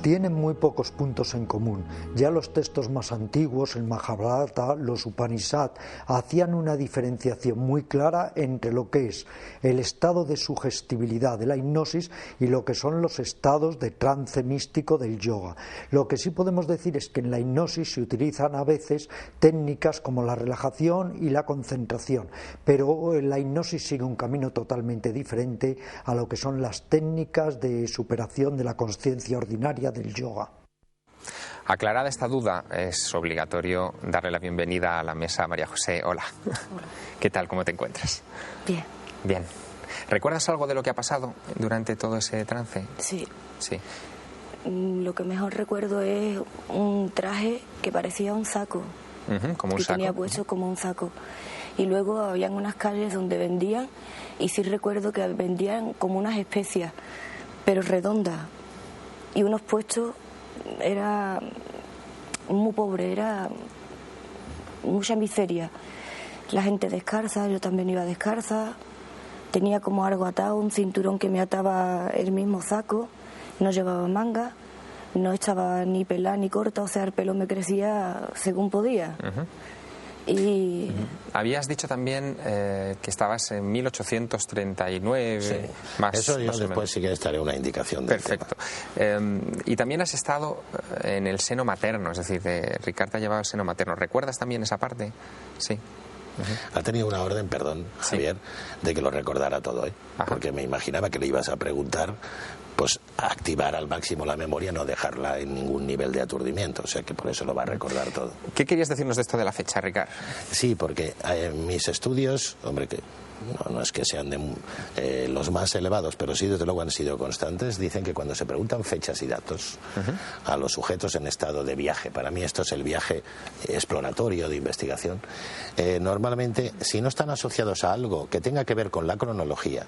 Tienen muy pocos puntos en común. Ya los textos más antiguos, el Mahabharata, los Upanishad, hacían una diferenciación muy clara entre lo que es el estado de sugestibilidad de la hipnosis y lo que son los estados de trance místico del yoga. Lo que sí podemos decir es que en la hipnosis se utilizan a veces técnicas como la relajación y la concentración, pero la hipnosis sigue un camino totalmente diferente a lo que son las técnicas de superación de la consciencia ordinaria del yoga. Aclarada esta duda, es obligatorio darle la bienvenida a la mesa a María José. Hola. Hola. ¿Qué tal? ¿Cómo te encuentras? Bien. Bien. ¿Recuerdas algo de lo que ha pasado durante todo ese trance? Sí. Sí. Lo que mejor recuerdo es un traje que parecía un saco. Como un que saco. tenía puesto como un saco. Y luego habían unas calles donde vendían, y sí recuerdo que vendían como unas especias, pero redondas. Y unos puestos, era muy pobre, era mucha miseria. La gente descalza, yo también iba descalza, tenía como algo atado, un cinturón que me ataba el mismo saco, no llevaba manga, no estaba ni pelada ni corta, o sea, el pelo me crecía según podía. Y habías dicho también que estabas en 1839, sí. Más. Eso yo más después sí que les daré una indicación del Perfecto. Y también has estado en el seno materno, es decir, Ricard te ha llevado al seno materno. ¿Recuerdas también esa parte? Sí. Ha tenido una orden, perdón, Javier, de que lo recordara todo, porque me imaginaba que le ibas a preguntar, pues activar al máximo la memoria, no dejarla en ningún nivel de aturdimiento, o sea que por eso lo va a recordar todo. ¿Qué querías decirnos de esto de la fecha, Ricard? Sí, porque mis estudios, hombre, que no es que sean de los más elevados, pero sí desde luego han sido constantes, dicen que cuando se preguntan fechas y datos a los sujetos en estado de viaje, para mí esto es el viaje exploratorio de investigación, normalmente si no están asociados a algo que tenga que ver con la cronología,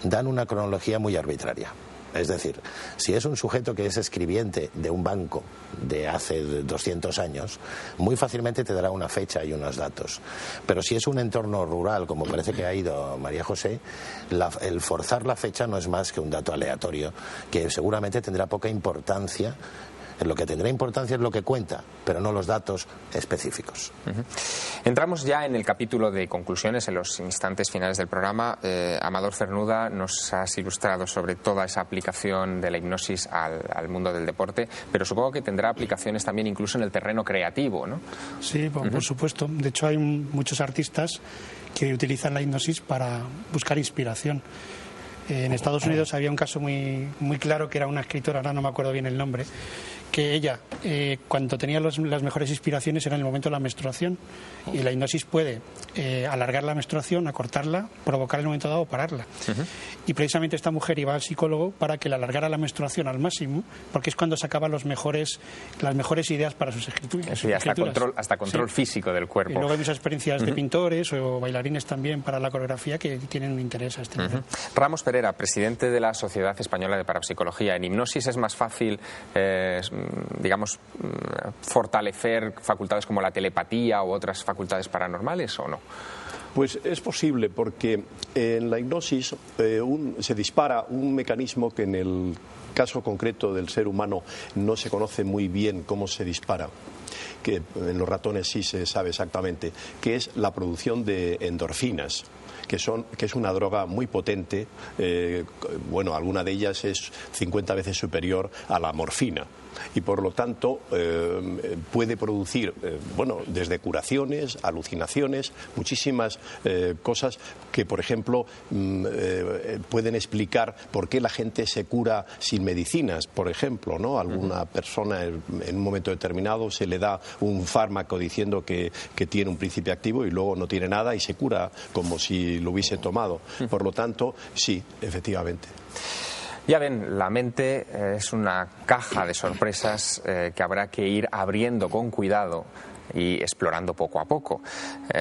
dan una cronología muy arbitraria. Es decir, si es un sujeto que es escribiente de un banco de hace 200 años, muy fácilmente te dará una fecha y unos datos. Pero si es un entorno rural, como parece que ha ido María José, el forzar la fecha no es más que un dato aleatorio, que seguramente tendrá poca importancia. Lo que tendrá importancia es lo que cuenta, pero no los datos específicos. Entramos ya en el capítulo de conclusiones, en los instantes finales del programa. Amador Cernuda, nos has ilustrado sobre toda esa aplicación de la hipnosis al mundo del deporte, pero supongo que tendrá aplicaciones también incluso en el terreno creativo, ¿no? Sí, por supuesto. De hecho, hay muchos artistas que utilizan la hipnosis para buscar inspiración. En Estados Unidos había un caso muy claro, que era una escritora, ahora no me acuerdo bien el nombre, que ella, cuando tenía las mejores inspiraciones, era en el momento de la menstruación, y la hipnosis puede alargar la menstruación, acortarla, provocar en el momento dado o pararla. Y precisamente esta mujer iba al psicólogo para que le alargara la menstruación al máximo, porque es cuando sacaba las mejores ideas para sus escrituras. Eso ya hasta control físico del cuerpo. Y luego hay muchas experiencias de pintores o bailarines también para la coreografía que tienen un interés a este nivel. Ramos Pereira, presidente de la Sociedad Española de Parapsicología. ¿En hipnosis es más fácil, digamos, fortalecer facultades como la telepatía u otras facultades paranormales o no? Pues es posible, porque en la hipnosis se dispara un mecanismo que en el caso concreto del ser humano no se conoce muy bien cómo se dispara, que en los ratones sí se sabe exactamente, que es la producción de endorfinas, que es una droga muy potente. Bueno, alguna de ellas es 50 veces superior a la morfina. Y por lo tanto puede producir, bueno, desde curaciones, alucinaciones, muchísimas cosas que, por ejemplo, pueden explicar por qué la gente se cura sin medicinas, por ejemplo, ¿no? Alguna persona en un momento determinado se le da un fármaco diciendo que tiene un principio activo y luego no tiene nada y se cura como si lo hubiese tomado. Por lo tanto, sí, efectivamente. Ya ven, la mente es una caja de sorpresas que habrá que ir abriendo con cuidado y explorando poco a poco.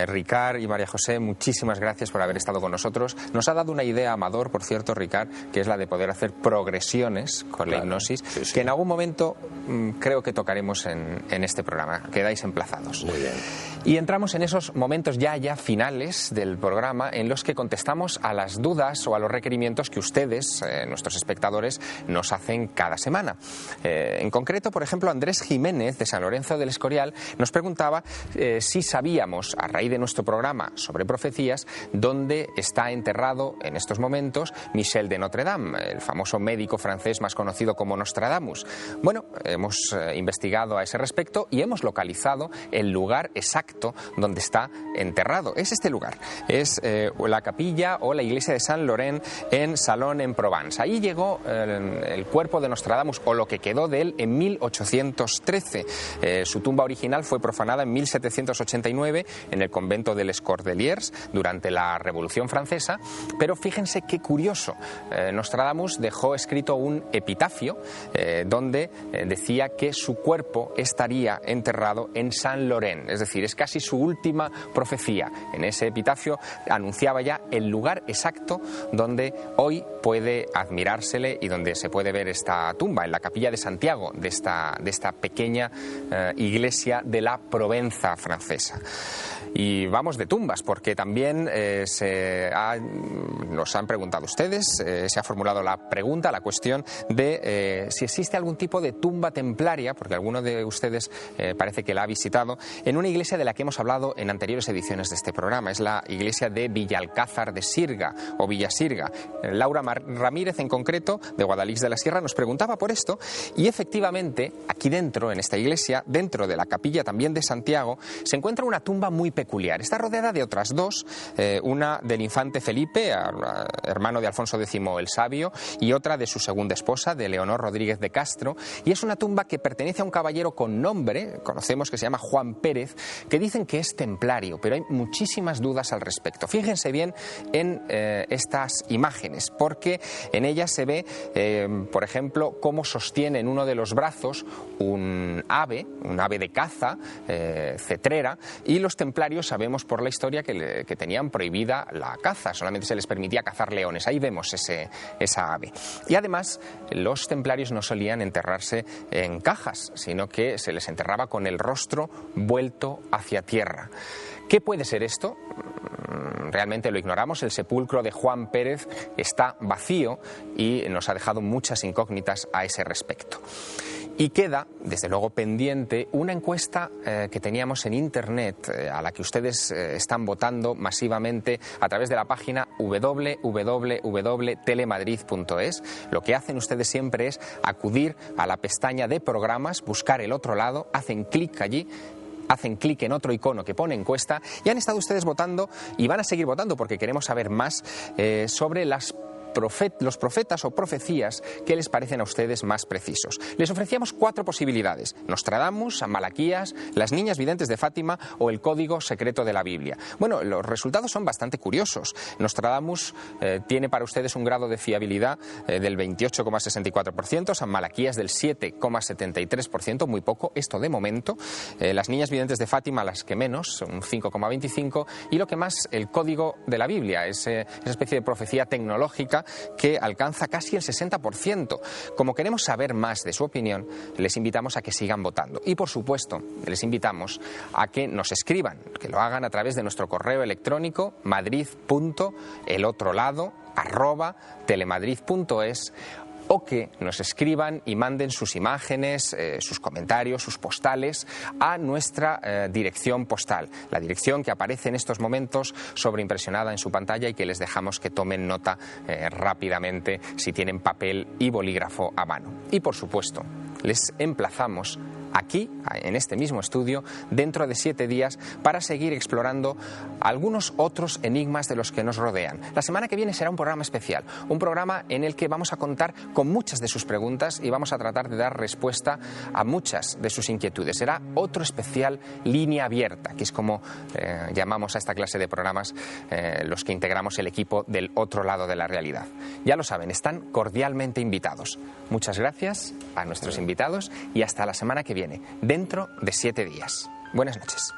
Ricard y María José, muchísimas gracias por haber estado con nosotros. Nos ha dado una idea, Amador, por cierto, Ricard, que es la de poder hacer progresiones con la hipnosis, que en algún momento creo que tocaremos en este programa. Quedáis emplazados. Muy bien. Y entramos en esos momentos ya finales del programa en los que contestamos a las dudas o a los requerimientos que ustedes, nuestros espectadores, nos hacen cada semana. En concreto, por ejemplo, Andrés Jiménez, de San Lorenzo del Escorial, nos preguntaba si sabíamos, a raíz de nuestro programa sobre profecías, dónde está enterrado en estos momentos Michel de Notre Dame, el famoso médico francés más conocido como Nostradamus. Bueno, hemos investigado a ese respecto y hemos localizado el lugar exacto donde está enterrado. Es este lugar, es la capilla o la iglesia de Saint Laurent en Salon en Provence. Ahí llegó el cuerpo de Nostradamus, o lo que quedó de él, en 1813. Su tumba original fue profanada en 1789 en el convento de Les Cordeliers durante la Revolución Francesa, pero fíjense qué curioso, Nostradamus dejó escrito un epitafio donde decía que su cuerpo estaría enterrado en Saint Laurent, es decir, es casi su última profecía. En ese epitafio anunciaba ya el lugar exacto donde hoy puede admirársele y donde se puede ver esta tumba, en la capilla de Santiago de esta pequeña iglesia de la Provenza francesa. Y vamos de tumbas, porque también nos han preguntado ustedes, se ha formulado la pregunta, la cuestión de si existe algún tipo de tumba templaria, porque alguno de ustedes parece que la ha visitado, en una iglesia de la que hemos hablado en anteriores ediciones de este programa. Es la iglesia de Villalcázar de Sirga, o Villasirga. Laura Ramírez, en concreto, de Guadalix de la Sierra, nos preguntaba por esto, y efectivamente, aquí dentro, en esta iglesia, dentro de la capilla también de Santiago, se encuentra una tumba muy peculiar. Está rodeada de otras dos, una del infante Felipe, hermano de Alfonso X el Sabio, y otra de su segunda esposa, de Leonor Rodríguez de Castro, y es una tumba que pertenece a un caballero con nombre, conocemos, que se llama Juan Pérez, que dicen que es templario, pero hay muchísimas dudas al respecto. Fíjense bien en estas imágenes, porque en ellas se ve, por ejemplo, cómo sostiene en uno de los brazos un ave de caza, cetrera, y los templarios sabemos por la historia que tenían prohibida la caza, solamente se les permitía cazar leones. Ahí vemos esa ave. Y además, los templarios no solían enterrarse en cajas, sino que se les enterraba con el rostro vuelto hacia tierra. ¿Qué puede ser esto? Realmente lo ignoramos. El sepulcro de Juan Pérez está vacío y nos ha dejado muchas incógnitas a ese respecto. Y queda, desde luego, pendiente una encuesta que teníamos en Internet, a la que ustedes están votando masivamente a través de la página www.telemadrid.es. Lo que hacen ustedes siempre es acudir a la pestaña de programas, buscar el otro lado, hacen clic allí, hacen clic en otro icono que pone encuesta, y han estado ustedes votando y van a seguir votando, porque queremos saber más sobre las los profetas o profecías que les parecen a ustedes más precisos. Les ofrecíamos 4 posibilidades: Nostradamus, Malaquías, las niñas videntes de Fátima o el código secreto de la Biblia. Bueno, los resultados son bastante curiosos. Nostradamus tiene para ustedes un grado de fiabilidad del 28,64%, San Malaquías del 7,73%, muy poco, esto de momento. Las niñas videntes de Fátima, las que menos, un 5,25%, y lo que más, el código de la Biblia, esa especie de profecía tecnológica que alcanza casi el 60%. Como queremos saber más de su opinión, les invitamos a que sigan votando. Y por supuesto, les invitamos a que nos escriban, que lo hagan a través de nuestro correo electrónico madrid.elotrolado@telemadrid.es, o que nos escriban y manden sus imágenes, sus comentarios, sus postales a nuestra dirección postal, la dirección que aparece en estos momentos sobreimpresionada en su pantalla y que les dejamos que tomen nota rápidamente si tienen papel y bolígrafo a mano. Y por supuesto, les emplazamos aquí, en este mismo estudio, dentro de 7 días, para seguir explorando algunos otros enigmas de los que nos rodean. La semana que viene será un programa especial, un programa en el que vamos a contar con muchas de sus preguntas y vamos a tratar de dar respuesta a muchas de sus inquietudes. Será otro especial Línea Abierta, que es como llamamos a esta clase de programas los que integramos el equipo del otro lado de la realidad. Ya lo saben, están cordialmente invitados. Muchas gracias a nuestros invitados y hasta la semana que viene, dentro de 7 días. Buenas noches.